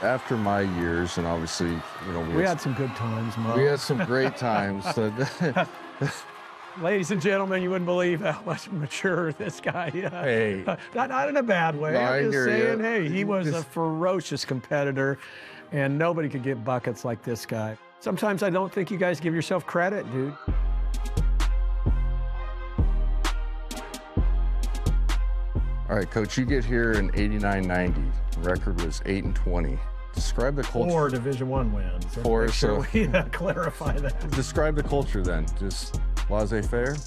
After my years, and obviously, we had some good times, Mo. We had some great times. Ladies and gentlemen, you wouldn't believe how much mature this guy is. Hey. Not in a bad way. No, I'm just saying, you. hey, he was a ferocious competitor, and nobody could get buckets like this guy. Sometimes I don't think you guys give yourself credit, dude. All right, Coach, you get here in 89-90. Record was 8-20. Describe the culture. 4 Division I wins. Four, Make sure we clarify that. Describe the culture then. Just laissez-faire?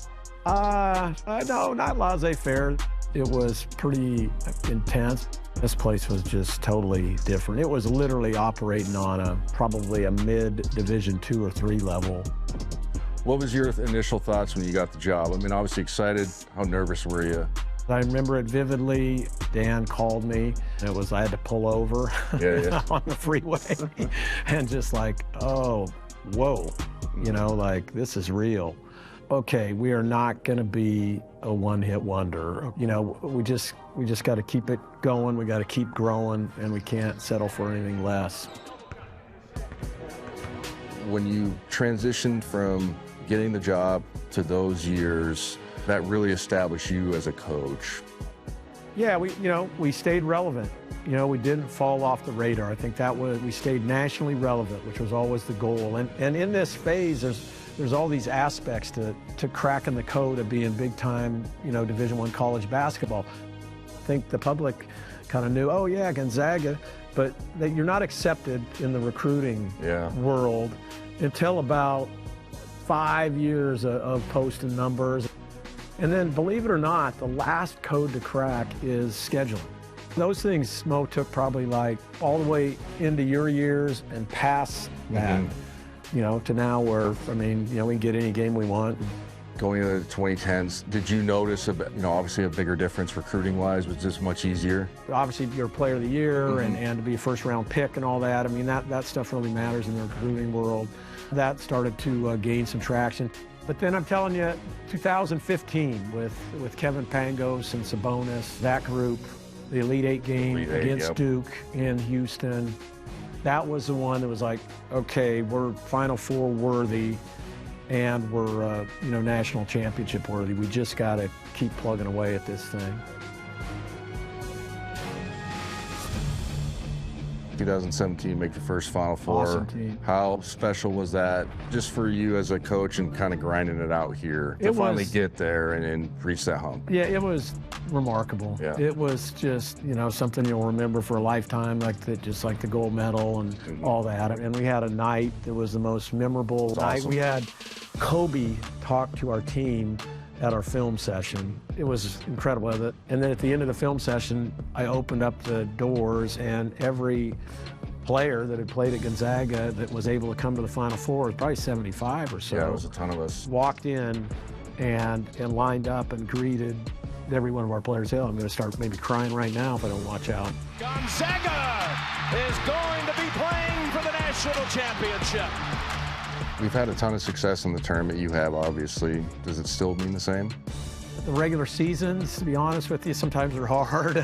No, not laissez-faire. It was pretty intense. This place was just totally different. It was literally operating on probably a mid-Division II or III level. What was your initial thoughts when you got the job? I mean, obviously excited. How nervous were you? I remember it vividly. Dan called me. It was, I had to pull over on the freeway and just like, oh, whoa, like this is real. Okay, we are not going to be a one-hit wonder. We just got to keep it going. We got to keep growing, and we can't settle for anything less. When you transitioned from getting the job to those years, that really established you as a coach. Yeah, we stayed relevant. We didn't fall off the radar. I think we stayed nationally relevant, which was always the goal. And in this phase, there's all these aspects to cracking the code of being big time, Division I college basketball. I think the public kind of knew, oh yeah, Gonzaga, but that you're not accepted in the recruiting world until about 5 years of posting numbers. And then, believe it or not, the last code to crack is scheduling. Those things, Mo, took probably like all the way into your years and past that, to now where, we can get any game we want. Going into the 2010s, did you notice, obviously a bigger difference recruiting-wise? Was this much easier? Obviously, you're player of the year and to be a first-round pick and all that. That stuff really matters in the recruiting world. That started to gain some traction. But then I'm telling you, 2015 with Kevin Pangos and Sabonis, that group, the Elite Eight game against Duke in Houston, that was the one that was like, okay, we're Final Four worthy and we're national championship worthy. We just got to keep plugging away at this thing. 2017, make the first Final Four. Awesome team. How special was that just for you as a coach and kind of grinding it out here to finally get there and reach that hump? Yeah, it was remarkable. Yeah. It was just, something you'll remember for a lifetime, just like the gold medal and all that. And we had a night that was the most memorable night. Awesome. We had Kobe talk to our team at our film session. It was incredible. And then at the end of the film session, I opened up the doors and every player that had played at Gonzaga that was able to come to the Final Four, probably 75 or so. Yeah, it was a ton of us. Walked in and lined up and greeted every one of our players. Hell, I'm going to start maybe crying right now if I don't watch out. Gonzaga is going to be playing for the national championship. We've had a ton of success in the tournament. You have, obviously. Does it still mean the same? The regular seasons, to be honest with you, sometimes are hard,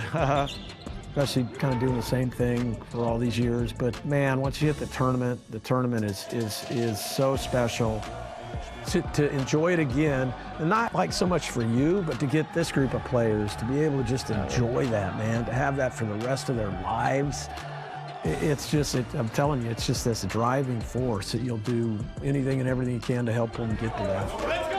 especially kind of doing the same thing for all these years. But man, once you hit the tournament is so special. To enjoy it again, and not like so much for you, but to get this group of players to be able to just enjoy that, man, to have that for the rest of their lives. It's just, I'm telling you, it's just this driving force that you'll do anything and everything you can to help them get to that.